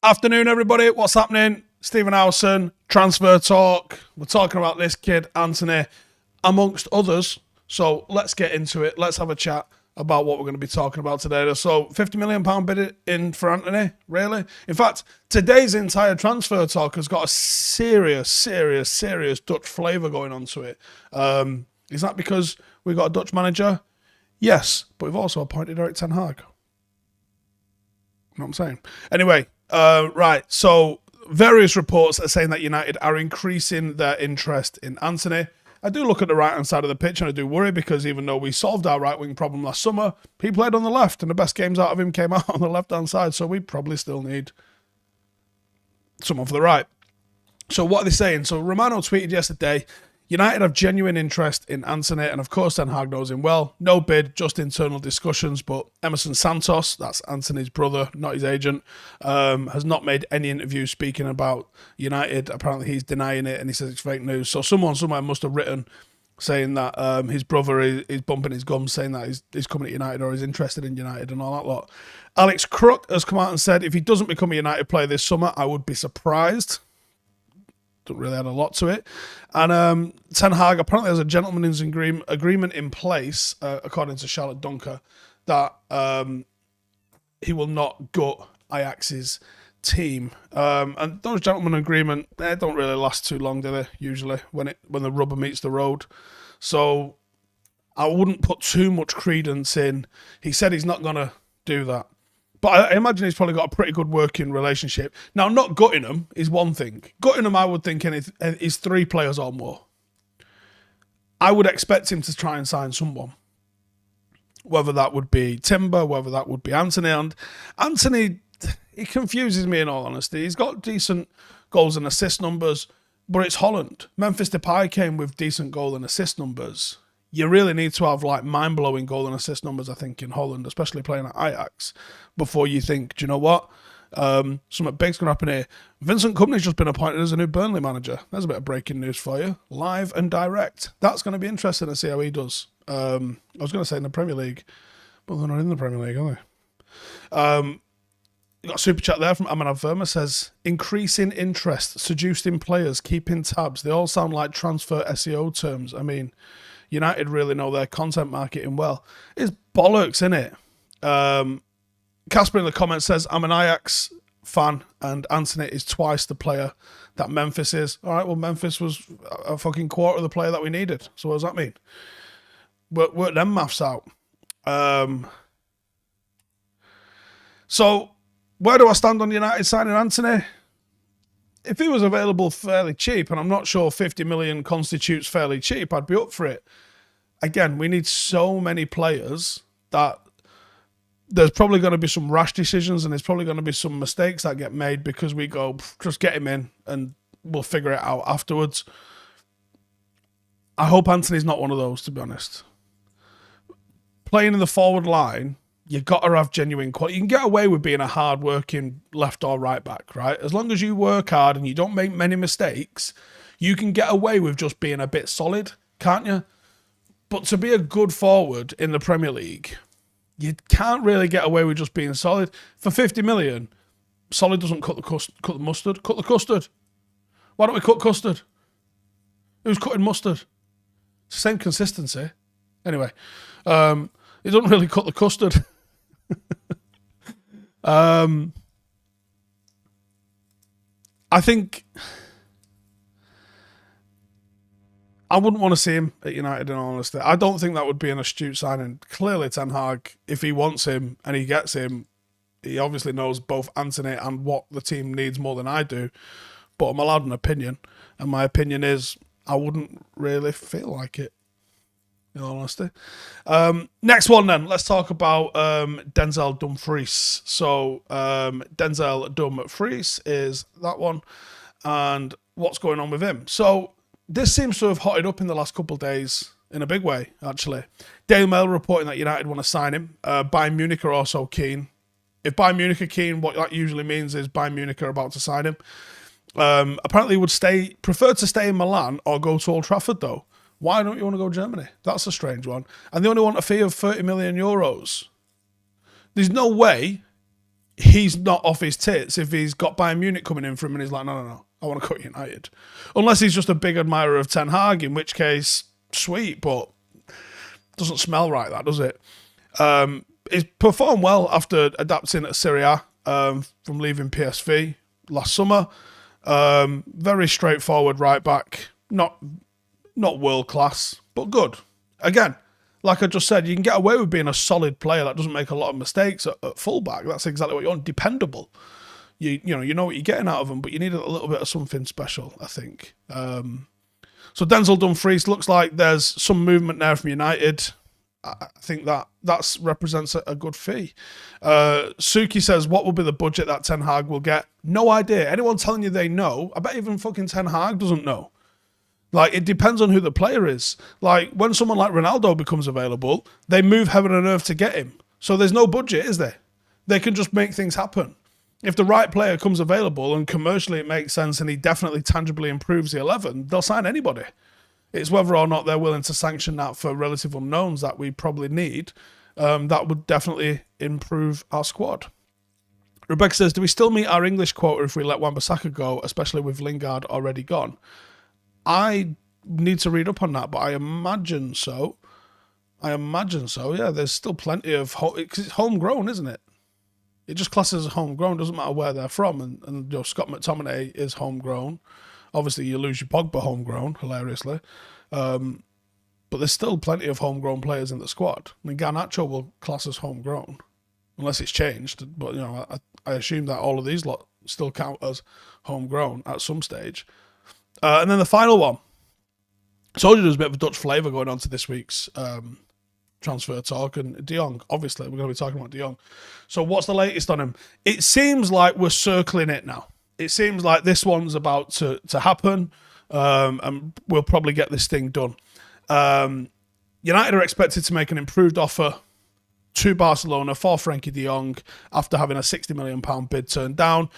Afternoon, everybody. What's happening? Stephen Howson, transfer talk. We're talking about this kid, Antony, amongst others. So let's get into it. Let's have a chat about what we're going to be talking about today. So £50 million bid in for Antony, really? In fact, today's entire transfer talk has got a serious Dutch flavour going on to it. Is that because we got a Dutch manager? Yes, but we've also appointed Erik ten Hag. You know what I'm saying? Anyway, right, so various reports are saying that United are increasing their interest in Antony. I do look at the right-hand side of the pitch and I do worry because even though we solved our right-wing problem last summer, he played on the left and the best games out of him came out on the left-hand side, so we probably still need someone for the right. So what are they saying? So Romano tweeted yesterday, United have genuine interest in Antony, and of course Ten Hag knows him well. No bid, just internal discussions, but Emerson Santos, that's Antony's brother, not his agent, has not made any interview speaking about United. Apparently he's denying it and he says it's fake news. So someone somewhere must have written saying that his brother is bumping his gums, saying that he's coming to United or is interested in United and all that lot. Alex Crook has come out and said, if he doesn't become a United player this summer, I would be surprised. Don't really add a lot to it. And Ten Hag, apparently there's a gentleman's agreement in place, according to Charlotte Dunker, that he will not gut Ajax's team. And those gentlemen's agreement, they don't really last too long, do they, usually, when the rubber meets the road. So I wouldn't put too much credence in. He said he's not going to do that. But I imagine he's probably got a pretty good working relationship. Now, not gutting him is one thing. Gutting him, I would think, is 3 players or more. I would expect him to try and sign someone. Whether that would be Timber, whether that would be Antony. And Antony, he confuses me in all honesty. He's got decent goals and assist numbers, but it's Holland. Memphis Depay came with decent goal and assist numbers. You really need to have like mind-blowing goal and assist numbers, I think, in Holland, especially playing at Ajax, before you think, do you know what? Something big's going to happen here. Vincent Kompany's just been appointed as a new Burnley manager. There's a bit of breaking news for you. Live and direct. That's going to be interesting to see how he does. I was going to say in the Premier League, but they're not in the Premier League, are they? You got a super chat there from Amanav Verma, says, increasing interest, seducing players, keeping tabs. They all sound like transfer SEO terms. I mean, United really know their content marketing well. It's bollocks, innit? Casper in the comments says, I'm an Ajax fan and Antony is twice the player that Memphis is. All right, well, Memphis was a fucking quarter of the player that we needed. So what does that mean? Work them maths out. So where do I stand on United signing Antony? If he was available fairly cheap, and I'm not sure 50 million constitutes fairly cheap, I'd be up for it. Again, we need so many players that there's probably going to be some rash decisions and there's probably going to be some mistakes that get made because we go, just get him in and we'll figure it out afterwards. I hope Antony's not one of those, to be honest. Playing in the forward line, you've got to have genuine quality. You can get away with being a hard-working left or right back, right? As long as you work hard and you don't make many mistakes, you can get away with just being a bit solid, can't you? But to be a good forward in the Premier League, you can't really get away with just being solid. For 50 million, solid doesn't cut the mustard. Cut the custard. Why don't we cut custard? Who's cutting mustard? It's the same consistency. Anyway, it doesn't really cut the custard. I think I wouldn't want to see him at United, in all honesty. I don't think that would be an astute signing. Clearly, Ten Hag, if he wants him and he gets him, he obviously knows both Antony and what the team needs more than I do. But I'm allowed an opinion, and my opinion is I wouldn't really feel like it, in all honesty. Next one then, let's talk about Denzel Dumfries. So Denzel Dumfries is that one, and what's going on with him? So this seems to have hotted up in the last couple of days in a big way, actually. Daily Mail reporting that United want to sign him. Bayern Munich are also keen. If Bayern Munich are keen, what that usually means is Bayern Munich are about to sign him. Apparently he would prefer to stay in Milan or go to Old Trafford, though. Why don't you want to go Germany? That's a strange one. And they only want a fee of 30 million euros. There's no way he's not off his tits if he's got Bayern Munich coming in for him and he's like, no, I want to go to United. Unless he's just a big admirer of Ten Hag, in which case, sweet, but doesn't smell right, that, does it? He's performed well after adapting at Serie A from leaving PSV last summer. Very straightforward right back. Not world class, but good. Again, like I just said, you can get away with being a solid player that doesn't make a lot of mistakes at fullback. That's exactly what you want. Dependable. You know what you're getting out of them, but you need a little bit of something special, I think. So Denzel Dumfries, looks like there's some movement there from United. I think that represents a good fee. Suki says, what will be the budget that Ten Hag will get? No idea. Anyone telling you they know, I bet even fucking Ten Hag doesn't know. Like, it depends on who the player is. Like, when someone like Ronaldo becomes available, they move heaven and earth to get him. So there's no budget, is there? They can just make things happen. If the right player comes available and commercially it makes sense and he definitely tangibly improves the 11, they'll sign anybody. It's whether or not they're willing to sanction that for relative unknowns that we probably need. That would definitely improve our squad. Rebecca says, do we still meet our English quota if we let Wan-Bissaka go, especially with Lingard already gone? I need to read up on that, but I imagine so. Yeah, there's still plenty of... Because it's homegrown, isn't it? It just classes as homegrown. Doesn't matter where they're from. And Scott McTominay is homegrown. Obviously, you lose your Pogba homegrown, hilariously. But there's still plenty of homegrown players in the squad. I mean, Garnacho will class as homegrown, unless it's changed. But, I assume that all of these lot still count as homegrown at some stage. And then the final one. I told you there's a bit of a Dutch flavour going on to this week's transfer talk. And De Jong, obviously, we're going to be talking about De Jong. So what's the latest on him? It seems like we're circling it now. It seems like this one's about to happen. And we'll probably get this thing done. United are expected to make an improved offer to Barcelona for Frankie de Jong after having a £60 million bid turned down.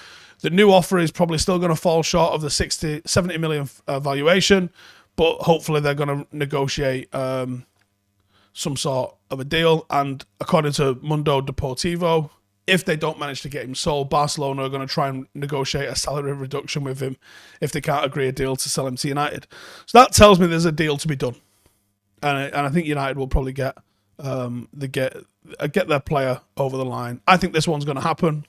The new offer is probably still going to fall short of the 70 million valuation, but hopefully they're going to negotiate some sort of a deal. And according to Mundo Deportivo, if they don't manage to get him sold, Barcelona are going to try and negotiate a salary reduction with him if they can't agree a deal to sell him to United. So that tells me there's a deal to be done. And I think United will probably get their player over the line. I think this one's going to happen.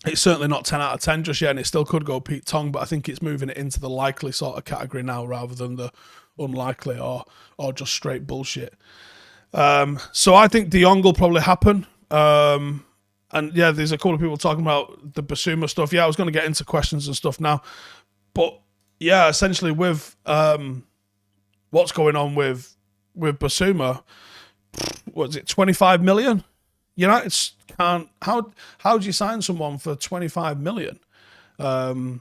It's certainly not 10 out of 10 just yet, and it still could go Pete Tong, but I think it's moving it into the likely sort of category now rather than the unlikely or just straight bullshit. So I think De Jong will probably happen. And yeah, there's a couple of people talking about the Bissouma stuff. Yeah, I was going to get into questions and stuff now. But yeah, essentially with what's going on with Bissouma, what is it, 25 million? United can't... How do you sign someone for 25 million from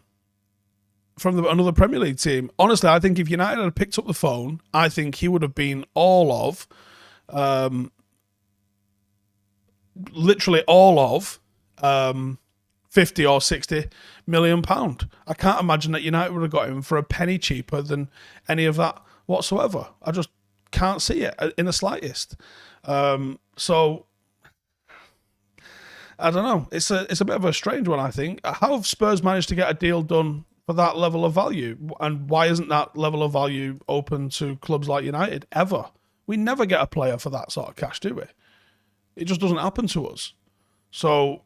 another Premier League team? Honestly, I think if United had picked up the phone, I think he would have been literally all of 50 or 60 million pound. I can't imagine that United would have got him for a penny cheaper than any of that whatsoever. I just can't see it in the slightest. So I don't know. It's a bit of a strange one, I think. How have Spurs managed to get a deal done for that level of value? And why isn't that level of value open to clubs like United ever? We never get a player for that sort of cash, do we? It just doesn't happen to us. So,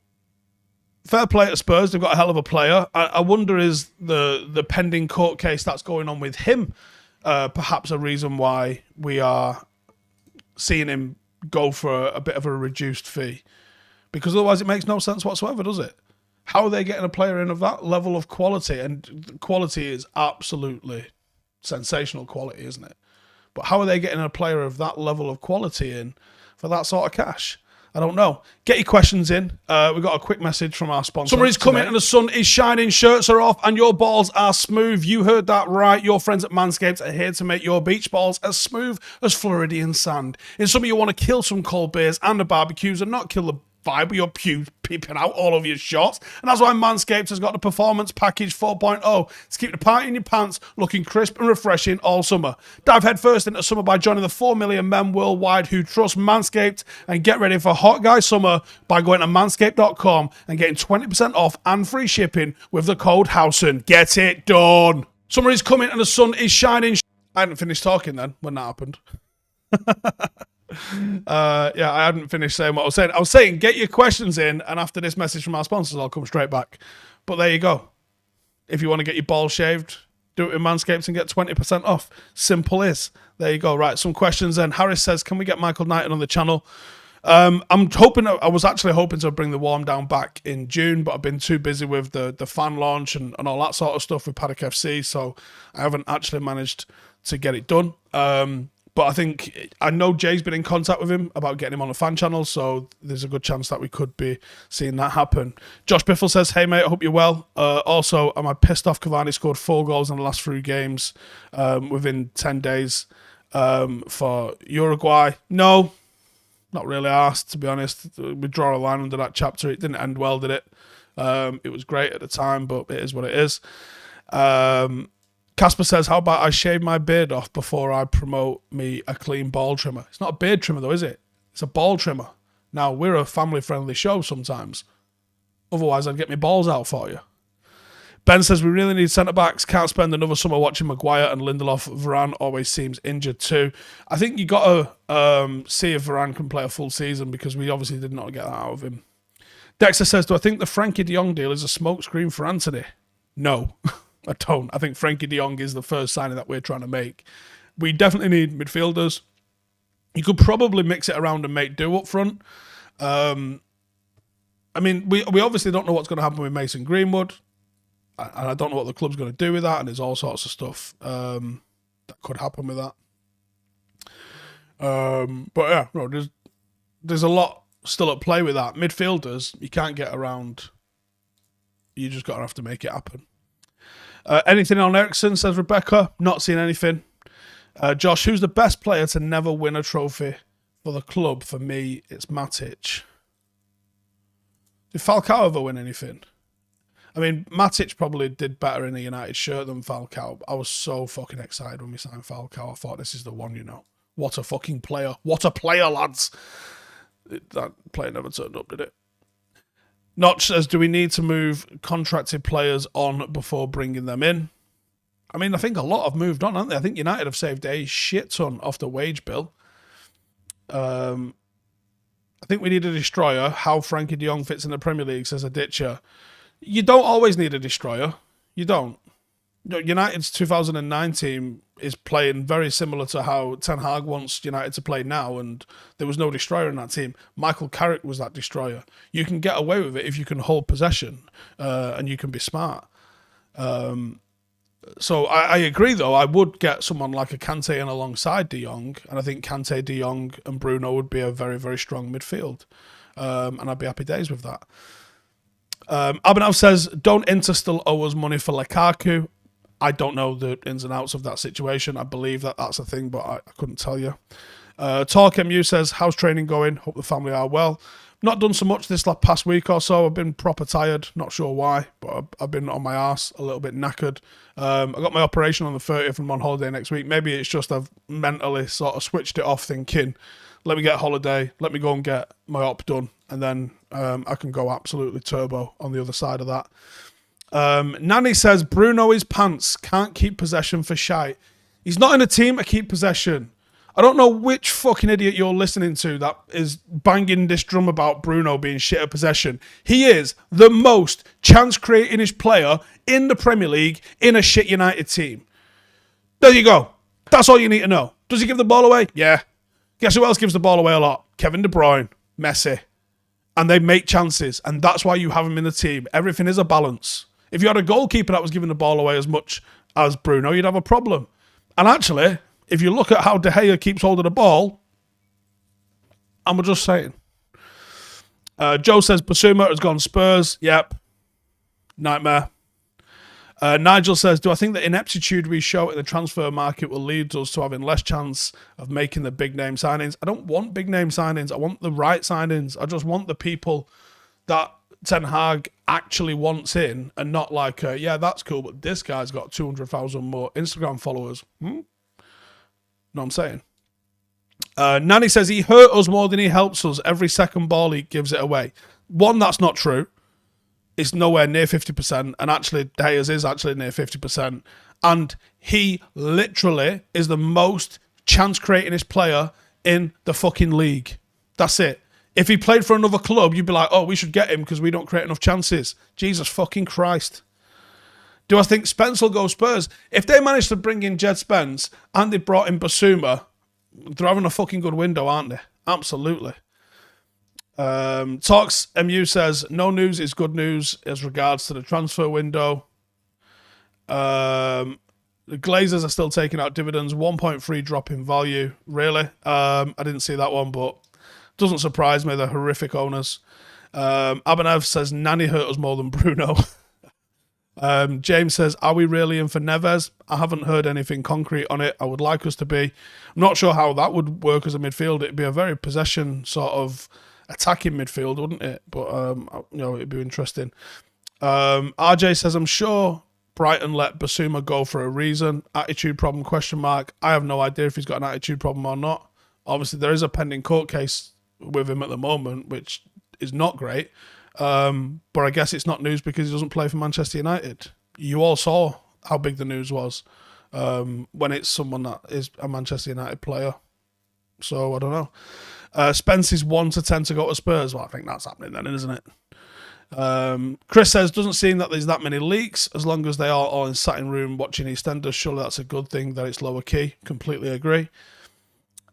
fair play to Spurs. They've got a hell of a player. I wonder, is the pending court case that's going on with him perhaps a reason why we are seeing him go for a bit of a reduced fee? Because otherwise it makes no sense whatsoever, does it? How are they getting a player in of that level of quality? And quality is absolutely sensational quality, isn't it? But how are they getting a player of that level of quality in for that sort of cash? I don't know. Get your questions in. We've got a quick message from our sponsor. Summer is coming and the sun is shining, shirts are off and your balls are smooth. You heard that right. Your friends at Manscaped are here to make your beach balls as smooth as Floridian sand. In summer, you want to kill some cold beers and the barbecues and not kill the vibe with your pubes peeping out all over your shorts. And that's why Manscaped has got the Performance Package 4.0 to keep the party in your pants looking crisp and refreshing all summer. Dive headfirst into summer by joining the 4 million men worldwide who trust Manscaped, and get ready for hot guy summer by going to manscaped.com and getting 20% off and free shipping with the code Howson. Get it done. Summer is coming and the sun is shining. I hadn't finished talking then when that happened. I hadn't finished saying what I was saying. I was saying, get your questions in, and after this message from our sponsors, I'll come straight back. But there you go. If you want to get your balls shaved, do it in Manscaped and get 20% off. Simple is. There you go. Right, some questions then. Harris says, can we get Michael Knighton on the channel? I was actually hoping to bring the warm down back in June, but I've been too busy with the fan launch and all that sort of stuff with Paddock FC, so I haven't actually managed to get it done. But I know Jay's been in contact with him about getting him on the fan channel, so there's a good chance that we could be seeing that happen. Josh Biffle says, hey mate, I hope you're well. Also, am I pissed off Cavani scored 4 goals in the last 3 games within 10 days for Uruguay? No, not really asked, to be honest. We draw a line under that chapter. It didn't end well, did it? It was great at the time, but it is what it is. Casper says, how about I shave my beard off before I promote me a clean ball trimmer? It's not a beard trimmer though, is it? It's a ball trimmer. Now, we're a family-friendly show sometimes. Otherwise, I'd get my balls out for you. Ben says, we really need centre-backs. Can't spend another summer watching Maguire and Lindelof. Varane always seems injured too. I think you got to see if Varane can play a full season, because we obviously did not get that out of him. Dexter says, do I think the Frankie de Jong deal is a smokescreen for Antony? No. I don't. I think Frankie de Jong is the first signing that we're trying to make. We definitely need midfielders. You could probably mix it around and make do up front. I mean, we obviously don't know what's going to happen with Mason Greenwood. And I don't know what the club's going to do with that. And there's all sorts of stuff that could happen with that. But yeah, no, there's a lot still at play with that. Midfielders, you can't get around. You just got to have to make it happen. Anything on Ericsson, says Rebecca. Not seen anything. Josh, who's the best player to never win a trophy for the club? For me, it's Matic. Did Falcao ever win anything? I mean, Matic probably did better in a United shirt than Falcao. I was so fucking excited when we signed Falcao. I thought, this is the one, you know. What a fucking player. What a player, lads. That player never turned up, did it? Notch says, do we need to move contracted players on before bringing them in? I mean, I think a lot have moved on, haven't they? I think United have saved a shit ton off the wage bill. I think we need a destroyer. How Frankie de Jong fits in the Premier League, says a ditcher. You don't always need a destroyer. You don't. United's 2009 team is playing very similar to how Ten Hag wants United to play now, and there was no destroyer in that team. Michael Carrick was that destroyer. You can get away with it if you can hold possession and you can be smart. So I agree, though. I would get someone like a Kante in alongside De Jong, and I think Kante, De Jong and Bruno would be a very, very strong midfield. And I'd be happy days with that. Abhinav says, don't Inter still owe us money for Lukaku? I don't know the ins and outs of that situation. I believe that that's a thing, but I couldn't tell you. Talk MU says, how's training going? Hope the family are well. Not done so much this past week or so. I've been proper tired. Not sure why, but I've been on my arse, a little bit knackered. I got my operation on the 30th and I'm on holiday next week. Maybe it's just I've mentally sort of switched it off, thinking, let me get a holiday, let me go and get my op done, and then I can go absolutely turbo on the other side of that. Nanny says, Bruno is pants, can't keep possession for shite. He's not in a team to keep possession. I don't know which fucking idiot you're listening to that is banging this drum about Bruno being shit at possession. He is the most chance-creating-ish player in the Premier League in a shit United team. There you go. That's all you need to know. Does he give the ball away? Yeah. Guess who else gives the ball away a lot? Kevin De Bruyne. Messi. And they make chances, and that's why you have him in the team. Everything is a balance. If you had a goalkeeper that was giving the ball away as much as Bruno, you'd have a problem. And actually, if you look at how De Gea keeps holding the ball, I'm just saying. Joe says, Bissouma has gone Spurs. Yep. Nightmare. Nigel says, do I think the ineptitude we show in the transfer market will lead us to having less chance of making the big name signings? I don't want big name signings. I want the right signings. I just want the people that Ten Hag actually wants in, and not like, yeah, that's cool, but this guy's got 200,000 more Instagram followers. Know what I'm saying? Nanny says he hurt us more than he helps us. Every second ball he gives it away. One, that's not true. It's nowhere near 50%, and actually De Gea's is actually near 50%. And he literally is the most chance-creatingest player in the fucking league. That's it. If he played for another club, you'd be like, oh, we should get him because we don't create enough chances. Jesus fucking Christ. Do I think Spence will go Spurs? If they manage to bring in Jed Spence and they brought in Bissouma, they're having a fucking good window, aren't they? Absolutely. Talks MU says, no news is good news as regards to the transfer window. The Glazers are still taking out dividends, 1.3 drop in value. Really? I didn't see that one, but doesn't surprise me. They're horrific owners. Abanev says, Nani hurt us more than Bruno. James says, are we really in for Neves? I haven't heard anything concrete on it. I would like us to be. I'm not sure how that would work as a midfield. It'd be a very possession sort of attacking midfield, wouldn't it? But it'd be interesting. RJ says, I'm sure Brighton let Bissouma go for a reason. Attitude problem, question mark. I have no idea if he's got an attitude problem or not. Obviously, there is a pending court case with him at the moment, which is not great. But I guess it's not news because he doesn't play for Manchester United. You all saw how big the news was when it's someone that is a Manchester United player. So, I don't know. Spence is 1 to 10 to go to Spurs. Well, I think that's happening then, isn't it? Chris says, doesn't seem that there's that many leaks. As long as they are all in sitting room watching EastEnders, surely that's a good thing that it's lower key. Completely agree.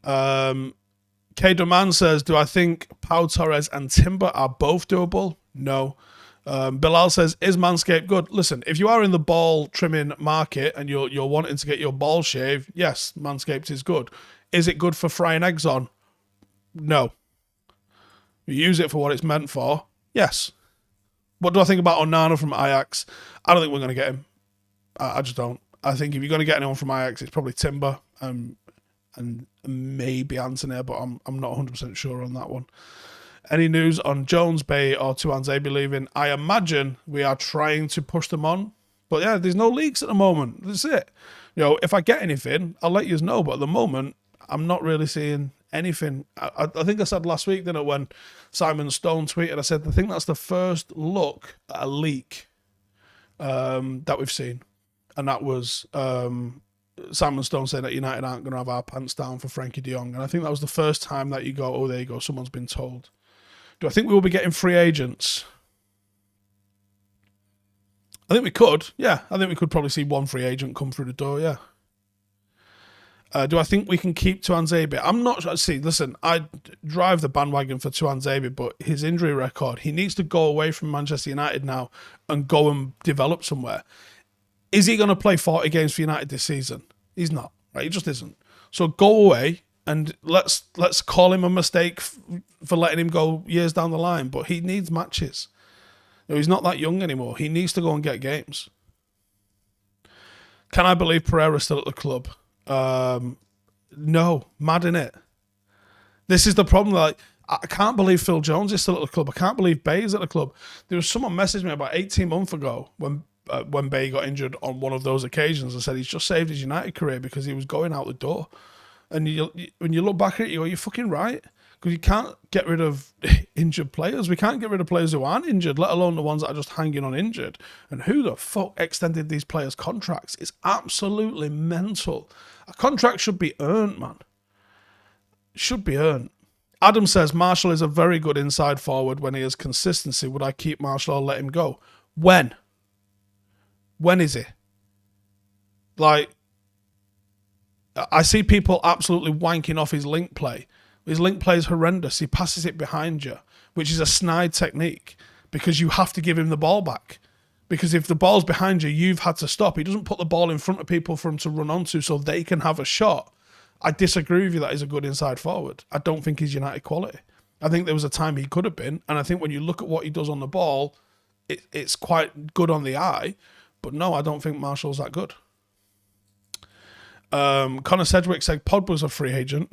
K. Duman says, do I think Pau Torres and Timber are both doable? No. Bilal says, is Manscaped good? Listen, if you are in the ball trimming market and you're wanting to get your ball shaved, yes, Manscaped is good. Is it good for frying eggs on? No. You use it for what it's meant for? Yes. What do I think about Onana from Ajax? I don't think we're going to get him. I just don't. I think if you're going to get anyone from Ajax, it's probably Timber and maybe Antony, but I'm not 100% sure on that one. Any news on Jones, Bay, or Tuanzebe leaving? I imagine we are trying to push them on. But yeah, there's no leaks at the moment. That's it. If I get anything, I'll let you know. But at the moment, I'm not really seeing anything. I think I said last week, didn't it, when Simon Stone tweeted, I said, I think that's the first look at a leak that we've seen. And that was Simon Stone saying that United aren't going to have our pants down for Frankie de Jong. And I think that was the first time that you go, oh, there you go, someone's been told. Do I think we will be getting free agents? I think we could. Yeah, I think we could probably see one free agent come through the door, yeah. Do I think we can keep Tuanzebe? I'm not... See, listen, I drive the bandwagon for Tuanzebe, but his injury record, he needs to go away from Manchester United now and go and develop somewhere. Is he going to play 40 games for United this season? He's not, right? He just isn't. So go away and let's call him a mistake for letting him go years down the line, but he needs matches. He's not that young anymore. He needs to go and get games. Can I believe Pereira's still at the club? No, mad in it. This is the problem. Like, I can't believe Phil Jones is still at the club. I can't believe Bay is at the club. There was someone messaged me about 18 months ago when Bay got injured on one of those occasions and said he's just saved his United career because he was going out the door. And when you look back at it, you go, you're fucking right. Because you can't get rid of injured players. We can't get rid of players who aren't injured, let alone the ones that are just hanging on injured. And who the fuck extended these players' contracts? It's absolutely mental. A contract should be earned, man. It should be earned. Adam says, Marshall is a very good inside forward when he has consistency. Would I keep Marshall or let him go? When? When is it? Like, I see people absolutely wanking off his link play. His link play is horrendous. He passes it behind you, which is a snide technique because you have to give him the ball back. Because if the ball's behind you, you've had to stop. He doesn't put the ball in front of people for him to run onto so they can have a shot. I disagree with you that he's a good inside forward. I don't think he's United quality. I think there was a time he could have been. And I think when you look at what he does on the ball, it's quite good on the eye. But no, I don't think Marshall's that good. Connor Sedgwick said Pod was a free agent.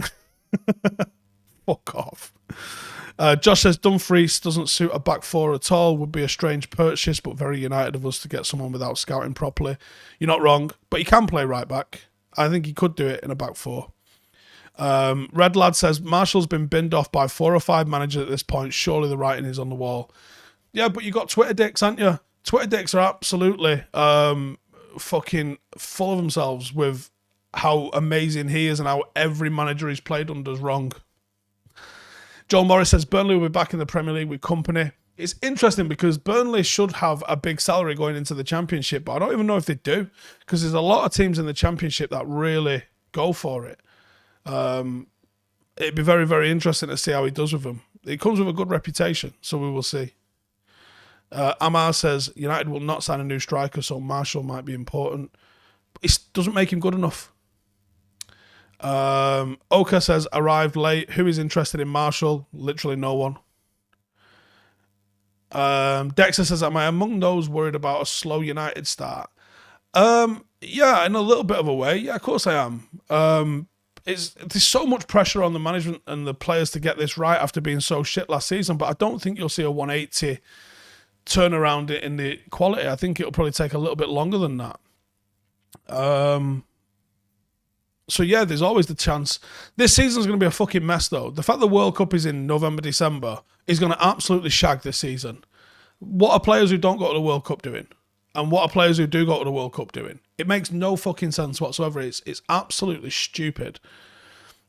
Fuck off. Josh says Dumfries doesn't suit a back four at all. Would be a strange purchase, but very United of us to get someone without scouting properly. You're not wrong, but he can play right back. I think he could do it in a back four. Red Lad says Marshall's been binned off by 4 or 5 managers at this point. Surely the writing is on the wall. Yeah, but you got Twitter dicks, haven't you? Twitter dicks are absolutely fucking full of themselves with how amazing he is and how every manager he's played under is wrong. Joel Morris says Burnley will be back in the Premier League with company. It's interesting because Burnley should have a big salary going into the Championship, but I don't even know if they do because there's a lot of teams in the Championship that really go for it. It'd be very, very interesting to see how he does with them. He comes with a good reputation, so we will see. Amar says United will not sign a new striker, so Marshall might be important. But it doesn't make him good enough. Oka says arrived late. Who is interested in Marshall? Literally no one. Dexter says, am I among those worried about a slow United start? Yeah, in a little bit of a way. Yeah, of course I am. There's so much pressure on the management and the players to get this right after being so shit last season, but I don't think you'll see a 180 turnaround in the quality. I think it'll probably take a little bit longer than that. So yeah, there's always the chance. This season's going to be a fucking mess though. The fact the World Cup is in November, December is going to absolutely shag this season. What are players who don't go to the World Cup doing? And what are players who do go to the World Cup doing? It makes no fucking sense whatsoever. It's absolutely stupid.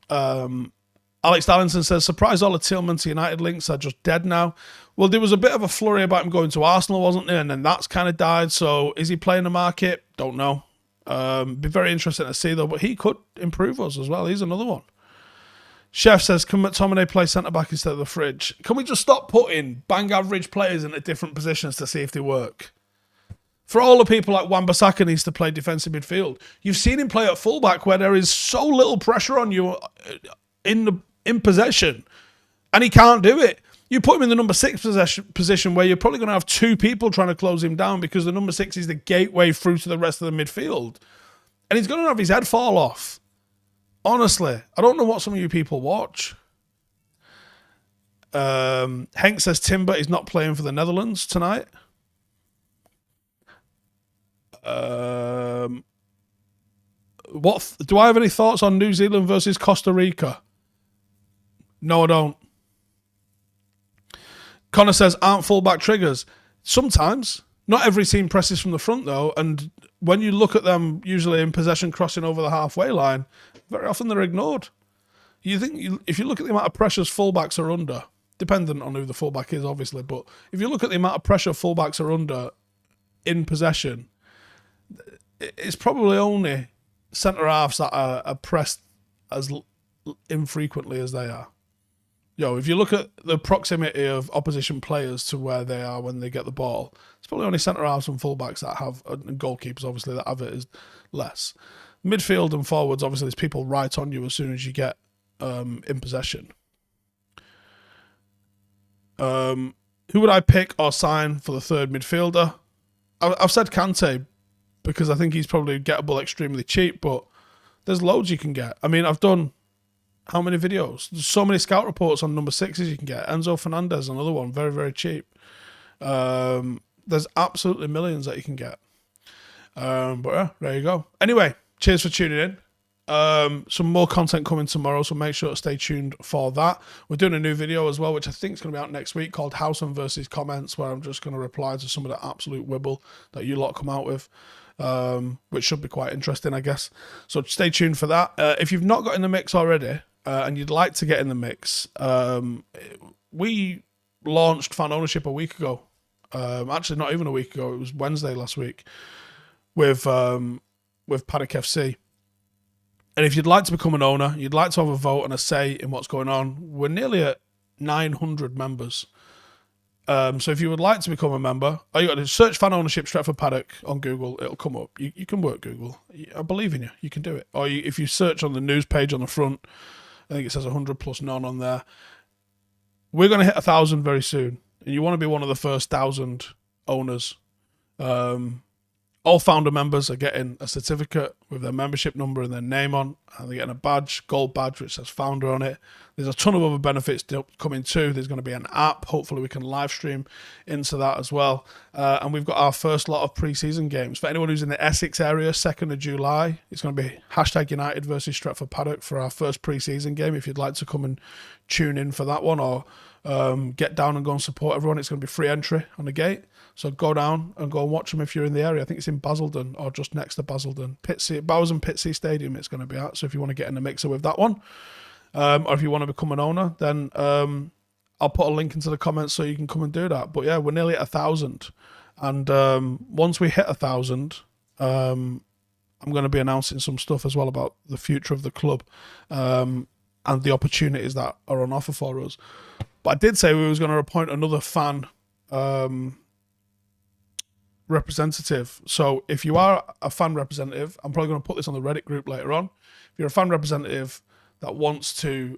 Alex Darlington says, surprised all the Tillman to United links are just dead now. Well, there was a bit of a flurry about him going to Arsenal, wasn't there? And then that's kind of died. So is he playing the market? Don't know. Be very interesting to see though, but he could improve us as well. He's another one. Chef says, can McTominay play centre-back instead of the fridge? Can we just stop putting bang average players into different positions to see if they work? For all the people like Wan-Bissaka needs to play defensive midfield. You've seen him play at fullback where there is so little pressure on you in possession, and he can't do it. You put him in the number 6 position where you're probably going to have 2 people trying to close him down because the number 6 is the gateway through to the rest of the midfield. And he's going to have his head fall off. Honestly, I don't know what some of you people watch. Hank says Timber is not playing for the Netherlands tonight. What do I have any thoughts on New Zealand versus Costa Rica? No, I don't. Connor says, aren't fullback triggers? Sometimes. Not every team presses from the front, though. And when you look at them, usually in possession crossing over the halfway line, very often they're ignored. If you look at the amount of pressures fullbacks are under, dependent on who the fullback is, obviously, but if you look at the amount of pressure fullbacks are under in possession, it's probably only centre-halves that are pressed as infrequently as they are. If you look at the proximity of opposition players to where they are when they get the ball, it's probably only centre-halves and full-backs that have, and goalkeepers obviously, that have it is less. Midfield and forwards, obviously, there's people right on you as soon as you get in possession. Who would I pick or sign for the third midfielder? I've said Kante because I think he's probably gettable extremely cheap, but there's loads you can get. I mean, I've done how many videos? There's so many scout reports on number 6s you can get. Enzo Fernandez, another one, very, very cheap. There's absolutely millions that you can get. But yeah, there you go. Anyway, cheers for tuning in. Some more content coming tomorrow, so make sure to stay tuned for that. We're doing a new video as well, which I think is going to be out next week, called Howson versus Comments, where I'm just going to reply to some of the absolute wibble that you lot come out with, which should be quite interesting, I guess. So stay tuned for that. If you've not got in the mix already, and you'd like to get in the mix, we launched fan ownership a week ago. Actually, not even a week ago. It was Wednesday last week with Paddock FC. And if you'd like to become an owner, you'd like to have a vote and a say in what's going on, we're nearly at 900 members. So if you would like to become a member, all you got to search fan ownership Stretford Paddock on Google. It'll come up. You can work Google. I believe in you. You can do it. Or if you search on the news page on the front, I think it says 100 plus none on there. We're going to hit 1,000 very soon. And you want to be one of the first 1,000 owners. On All founder members are getting a certificate with their membership number and their name on, and they're getting a badge, gold badge, which says founder on it. There's a ton of other benefits coming too. There's going to be an app. Hopefully we can live stream into that as well. And we've got our first lot of pre-season games. For anyone who's in the Essex area, 2nd of July, it's going to be #United versus Stretford Paddock for our first pre-season game. If you'd like to come and tune in for that one, or get down and go and support everyone, it's going to be free entry on the gate. So go down and go and watch them if you're in the area. I think it's in Basildon or just next to Basildon. Bowers Pitsea Stadium it's going to be at. So if you want to get in the mixer with that one, or if you want to become an owner, then I'll put a link into the comments so you can come and do that. But yeah, we're nearly at 1,000. And once we hit 1,000, I'm going to be announcing some stuff as well about the future of the club and the opportunities that are on offer for us. But I did say we was going to appoint another fan representative. So if you are a fan representative, I'm probably going to put this on the Reddit group later on. If you're a fan representative that wants to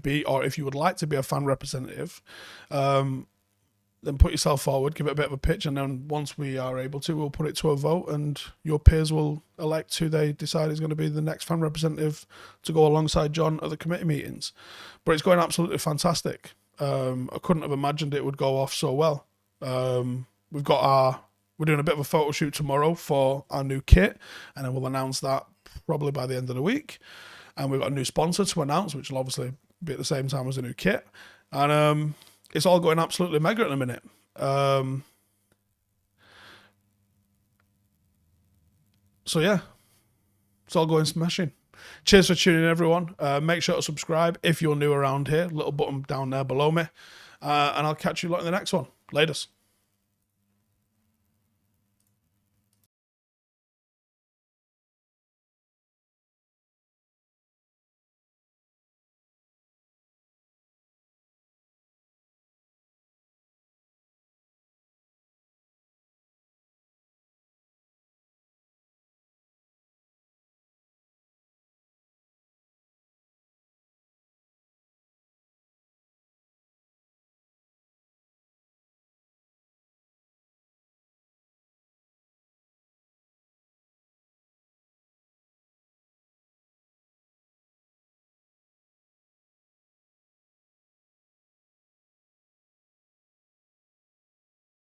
be, or if you would like to be a fan representative, then put yourself forward, give it a bit of a pitch, and then once we are able to, we'll put it to a vote, and your peers will elect who they decide is going to be the next fan representative to go alongside John at the committee meetings. But it's going absolutely fantastic. I couldn't have imagined it would go off so well. We're doing a bit of a photo shoot tomorrow for our new kit, and then we'll announce that probably by the end of the week. And we've got a new sponsor to announce, which will obviously be at the same time as the new kit. And it's all going absolutely mega at the minute. So yeah, it's all going smashing. Cheers for tuning in, everyone. Make sure to subscribe if you're new around here. Little button down there below me. And I'll catch you lot in the next one. Laters.